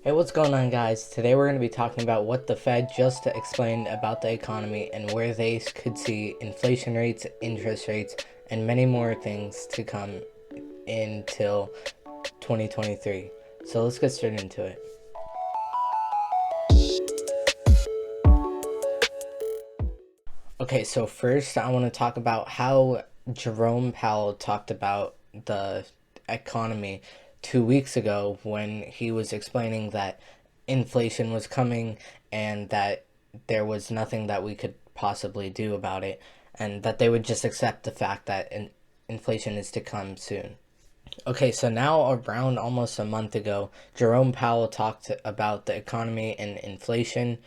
Hey, what's going on, guys? Today we're going to be talking about what the Fed just explained about the economy and where they could see inflation rates, interest rates, and many more things to come until 2023. So let's get straight into it. Okay, so first I want to talk about how Jerome Powell talked about the economy 2 weeks ago when he was explaining that inflation was coming and that there was nothing that we could possibly do about it, and that they would just accept the fact that inflation is to come soon. Okay, so now around almost a month ago, Jerome Powell talked about the economy and inflation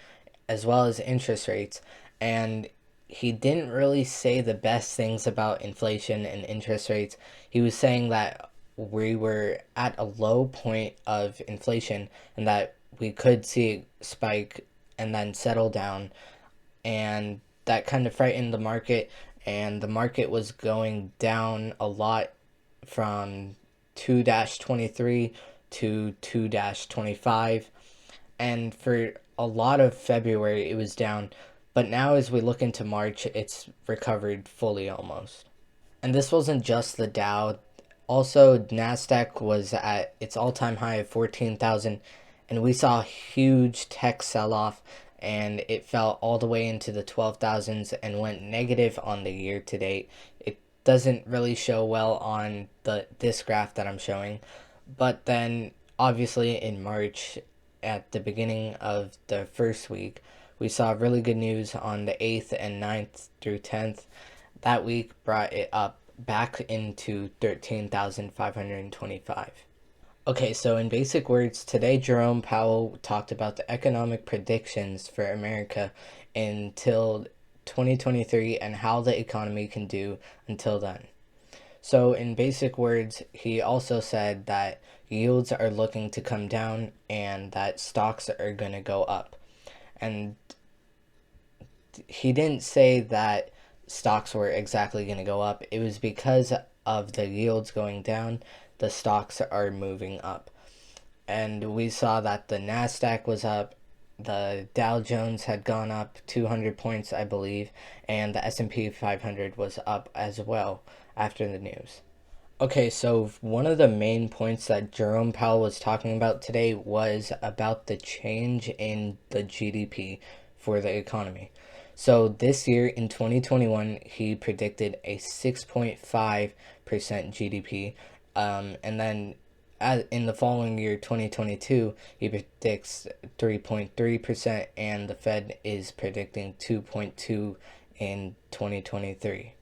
as well as interest rates, and he didn't really say the best things about inflation and interest rates. He was saying that we were at a low point of inflation and that we could see it spike and then settle down, and that kind of frightened the market, and the market was going down a lot from 2-23 to 2-25, and for a lot of February it was down, but now as we look into March it's recovered fully almost. And this wasn't just the Dow. Also, Nasdaq was at its all-time high of 14,000, and we saw a huge tech sell-off, and it fell all the way into the 12,000s and went negative on the year to date. It doesn't really show well on this graph that I'm showing, but then obviously in March, at the beginning of the first week, we saw really good news on the 8th and 9th through 10th. That week brought it up back into 13,525. Okay, so in basic words, today Jerome Powell talked about the economic predictions for America until 2023 and how the economy can do until then. So, in basic words, he also said that yields are looking to come down and that stocks are going to go up. And he didn't say that stocks were exactly going to go up. It was because of the yields going down, the stocks are moving up. And we saw that the Nasdaq was up, the Dow Jones had gone up 200 points, I believe, and the S&P 500 was up as well after the news. Okay, so one of the main points that Jerome Powell was talking about today was about the change in the GDP for the economy. So this year in 2021, he predicted a 6.5% GDP. And then in the following year, 2022, he predicts 3.3%, and the Fed is predicting 2.2 in 2023.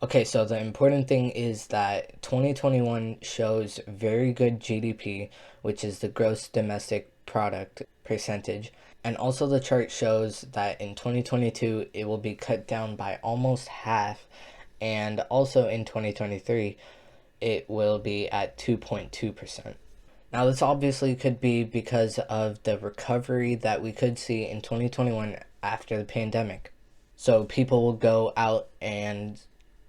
Okay, so the important thing is that 2021 shows very good GDP, which is the gross domestic product percentage. And also the chart shows that in 2022 it will be cut down by almost half, and also in 2023 it will be at 2.2%. Now, this obviously could be because of the recovery that we could see in 2021 after the pandemic. So people will go out and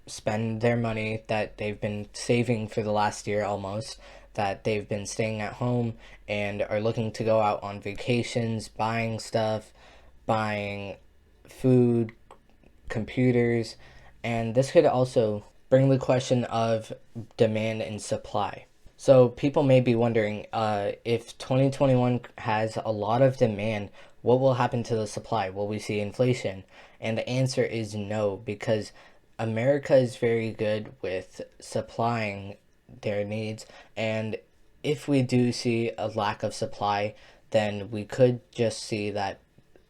spend their money that they've been saving for the last year almost, that they've been staying at home and are looking to go out on vacations, buying stuff, buying food, computers, and this could also bring the question of demand and supply. So people may be wondering, if 2021 has a lot of demand, what will happen to the supply? Will we see inflation? And the answer is no, because America is very good with supplying their needs, and if we do see a lack of supply, then we could just see that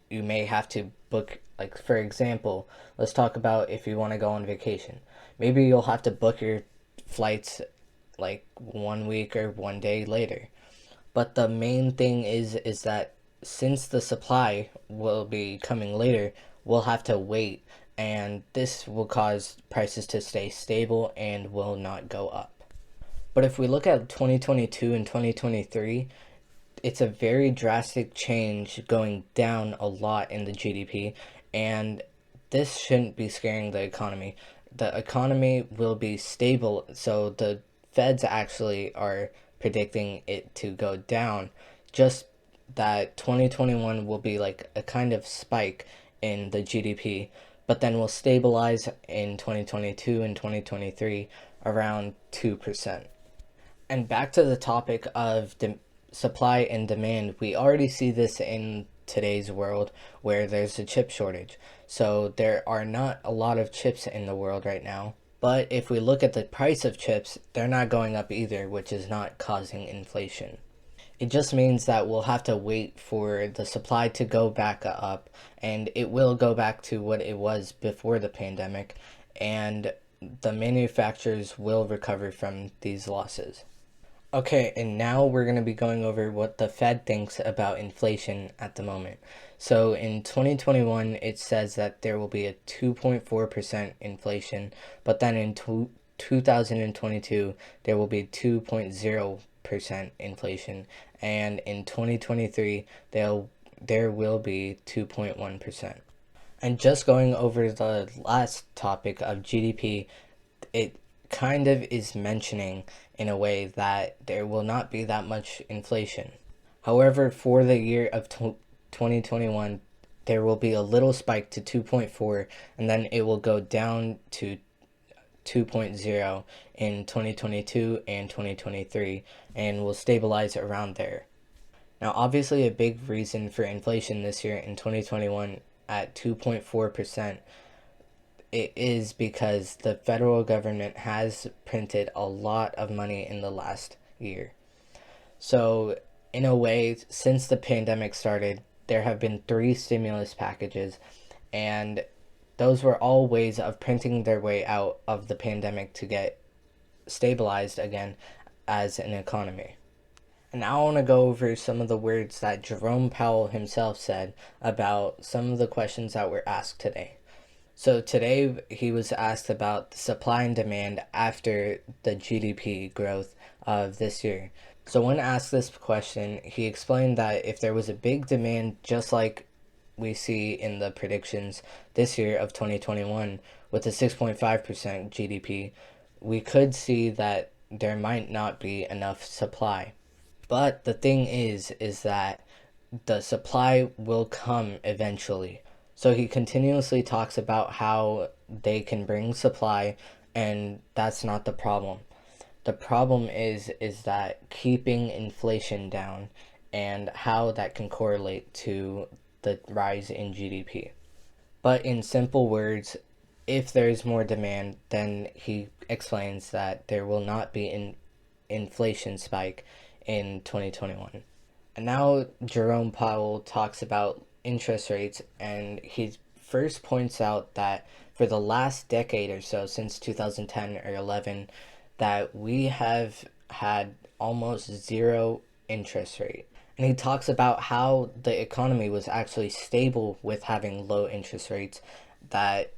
you may have to book, like for example, let's talk about if you want to go on vacation. Maybe you'll have to book your flights like 1 week or 1 day later. But the main thing is that since the supply will be coming later, we'll have to wait, and this will cause prices to stay stable and will not go up. But if we look at 2022 and 2023, it's a very drastic change going down a lot in the GDP, and this shouldn't be scaring the economy. The economy will be stable, so the feds actually are predicting it to go down just that 2021 will be like a kind of spike in the GDP, but then will stabilize in 2022 and 2023 around 2%. And back to the topic of supply and demand, we already see this in today's world where there's a chip shortage. So there are not a lot of chips in the world right now. But if we look at the price of chips, they're not going up either, which is not causing inflation. It just means that we'll have to wait for the supply to go back up, and it will go back to what it was before the pandemic, and the manufacturers will recover from these losses. Okay, and now we're going to be going over what the Fed thinks about inflation at the moment. So in 2021, it says that there will be a 2.4% inflation, but then in 2022, there will be 2.0% inflation, and in 2023, there will be 2.1%. And just going over the last topic of GDP, it kind of is mentioning in a way that there will not be that much inflation. However, for the year of 2021, there will be a little spike to 2.4, and then it will go down to 2.0 in 2022 and 2023, and will stabilize around there. Now, obviously, a big reason for inflation this year in 2021 at 2.4%, it is because the federal government has printed a lot of money in the last year. So, in a way, since the pandemic started, there have been 3 stimulus packages, and those were all ways of printing their way out of the pandemic to get stabilized again as an economy. And now I want to go over some of the words that Jerome Powell himself said about some of the questions that were asked today. So today he was asked about the supply and demand after the GDP growth of this year. So when asked this question, he explained that if there was a big demand just like we see in the predictions this year of 2021 with a 6.5% GDP, we could see that there might not be enough supply. But the thing is that the supply will come eventually. So he continuously talks about how they can bring supply, and that's not the problem. The problem is that keeping inflation down and how that can correlate to the rise in GDP. But in simple words, if there's more demand, then he explains that there will not be an inflation spike in 2021. And now Jerome Powell talks about interest rates, and he first points out that for the last decade or so, since 2010 or 11, that we have had almost zero interest rate. And he talks about how the economy was actually stable with having low interest rates, that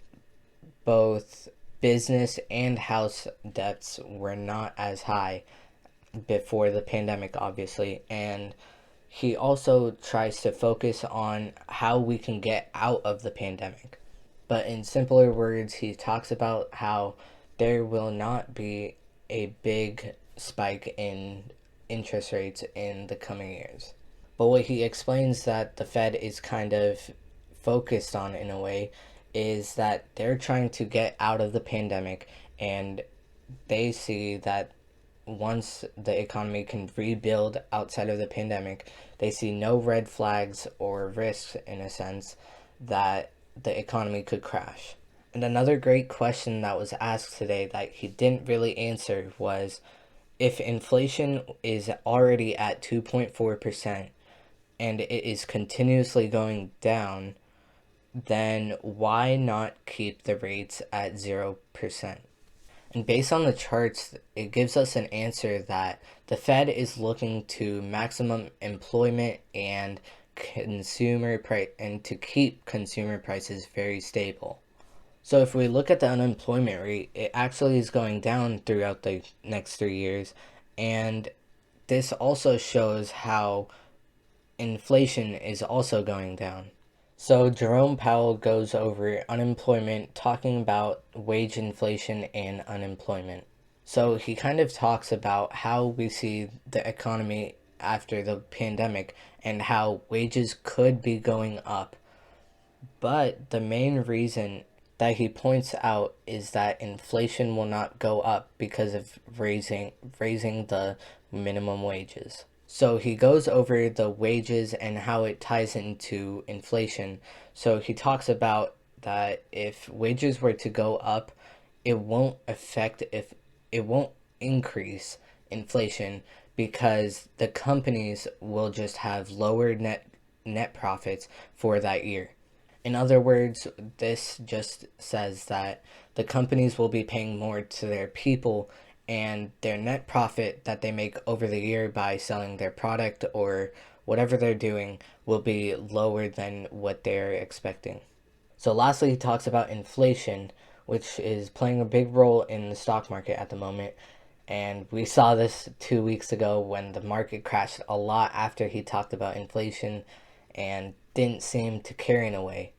both business and house debts were not as high before the pandemic, obviously. And he also tries to focus on how we can get out of the pandemic. But in simpler words, he talks about how there will not be a big spike in interest rates in the coming years. But what he explains that the Fed is kind of focused on in a way is that they're trying to get out of the pandemic, and they see that once the economy can rebuild outside of the pandemic, they see no red flags or risks, in a sense, that the economy could crash. And another great question that was asked today that he didn't really answer was, if inflation is already at 2.4% and it is continuously going down, then why not keep the rates at 0%? And based on the charts, it gives us an answer that the Fed is looking to maximum employment and consumer price, and to keep consumer prices very stable. So if we look at the unemployment rate, it actually is going down throughout the next 3 years, and this also shows how inflation is also going down. So Jerome Powell goes over unemployment, talking about wage inflation and unemployment. So he kind of talks about how we see the economy after the pandemic and how wages could be going up. But the main reason that he points out is that inflation will not go up because of raising the minimum wages. So he goes over the wages and how it ties into inflation. So he talks about that if wages were to go up, it won't increase inflation because the companies will just have lower net profits for that year. In other words, this just says that the companies will be paying more to their people, and their net profit that they make over the year by selling their product or whatever they're doing will be lower than what they're expecting. So lastly, he talks about inflation, which is playing a big role in the stock market at the moment. And we saw this 2 weeks ago when the market crashed a lot after he talked about inflation and didn't seem to care in a way.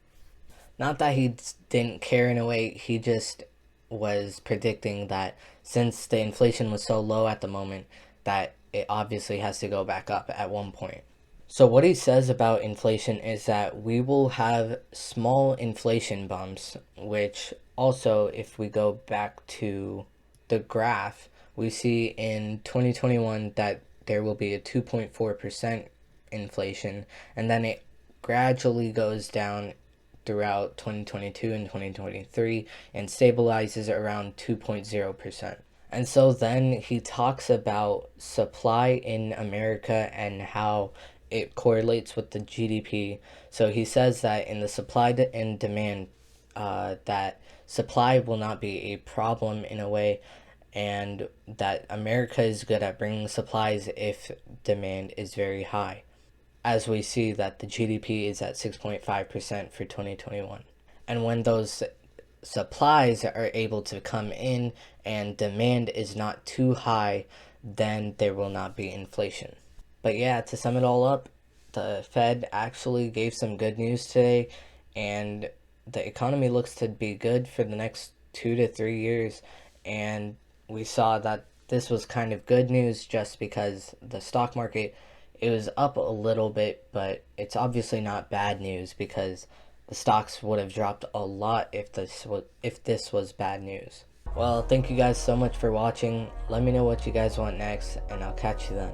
Not that he didn't care in a way, he just was predicting that since the inflation was so low at the moment, that it obviously has to go back up at one point. So what he says about inflation is that we will have small inflation bumps, which also, if we go back to the graph, we see in 2021 that there will be a 2.4% inflation, and then it gradually goes down throughout 2022 and 2023 and stabilizes around 2.0%. And so then he talks about supply in America and how it correlates with the GDP. So he says that in the supply and demand, that supply will not be a problem in a way, and that America is good at bringing supplies if demand is very high, as we see that the GDP is at 6.5% for 2021. And when those supplies are able to come in and demand is not too high, then there will not be inflation. But yeah, to sum it all up, the Fed actually gave some good news today, and the economy looks to be good for the next 2 to 3 years. And we saw that this was kind of good news just because the stock market, it was up a little bit, but it's obviously not bad news because the stocks would have dropped a lot if this was bad news. Well, thank you guys so much for watching. Let me know what you guys want next, and I'll catch you then.